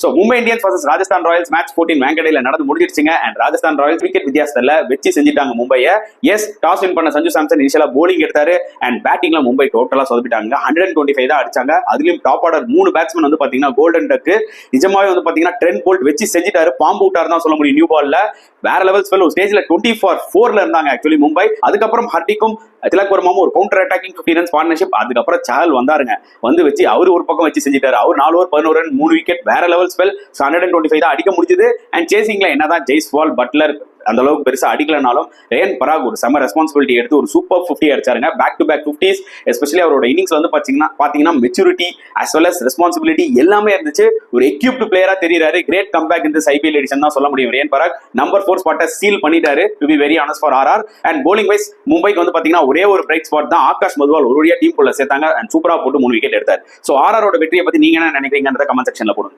So Mumbai Indians vs Rajasthan Royals match 14 வேங்கடையில் நடந்து முடிஞ்சிருச்சுங்க. And Rajasthan Royals wicket வித்தியாசத்தில் வெச்சு செஞ்சுட்டாங்க மும்பையை. எஸ், டாஸ் வின் பண்ண சஞ்சு சாம்சன் இனிஷியலா போலிங் எடுத்தாரு. அண்ட் பேட்டிங்ல மும்பை டோட்டலா சொதப்பிட்டாங்க. 125 தான் அடிச்சாங்க. அதுலயும் டாப் ஆர்டர் 3 பேட்ஸ்மேன் வந்து பாத்தீங்கன்னா கோல்டன் டக்கு நிஜமாவே வந்து பாத்தீங்கன்னா ட்ரெண்ட் போல்ட் வெச்சு செஞ்சுட்டாரு. பாம்பு விட்டாரு தான் சொல்ல முடியும். நியூ பால்ல வேற லெவல் ஸ்பெல். ஒரு ஸ்டேஜ்ல 20-4 இருந்தாங்க ஆக்சுவலி மும்பை. அதுக்கப்புறம் ஹர்டிக்கும் திலக் வர்மாவும் ஒரு கவுண்டர் அட்டாக்கிங் 50 ரன்ஸ் பார்ட்னர்ஷிப். அதுக்கப்புறம் சாஹல் வந்தாருங்க, வந்து வச்சு அவரு ஒரு பக்கம் வச்சு செஞ்சுட்டாரு. அவர் 4 ஓவர் 11 ரன் 3 விக்கெட், வேற லெவல் ஸ்பெல். 125 தான் அடிக்க முடிஞ்சது. அண்ட் சேசிங்ல என்னதான் ஜெய்ஸ்வால் பட்லர் அந்த அளவுக்கு பெருசா அடிக்கலனாலும் ரேன் பராக் ஒரு செம ரெஸ்பான்சிபிலிட்டி எடுத்து ஒரு சூப்பர் 50 அடிச்சாருங்க. Back to back 50s. Especially அவரோட இன்னிங்ஸ் வந்து பாத்தீங்கன்னா maturity as well as responsibility எல்லாமே இருந்துச்சு. ஒரு எக்யூப்டு பிளேயரா தெரியுறாரு. கிரேட் கம்பேக் இந்த ஐபிஎல் எடிஷன் தான் சொல்ல முடியும். ரேன் பராக் நம்பர் 4 ஸ்பாட்டை சீல் பண்ணிட்டாரு. To be very honest for RR. And bowling wise மும்பைக்கு வந்து பாத்தீங்கன்னா ஒரே ஒரு பிரைட் ஸ்பாட் தான். ஆகாஷ் மதுவால் ஒரு வழியா டீம் குள்ள சேர்த்தாங்க. அண்ட் சூப்பரா போட்டு 3 விக்கெட் எடுத்தார். சோ ஆர்ஆரோட வெற்றியை பத்தி நீங்க என்ன நினைக்கிறீங்கன்றத கமெண்ட் செக்ஷன்ல போடுங்க.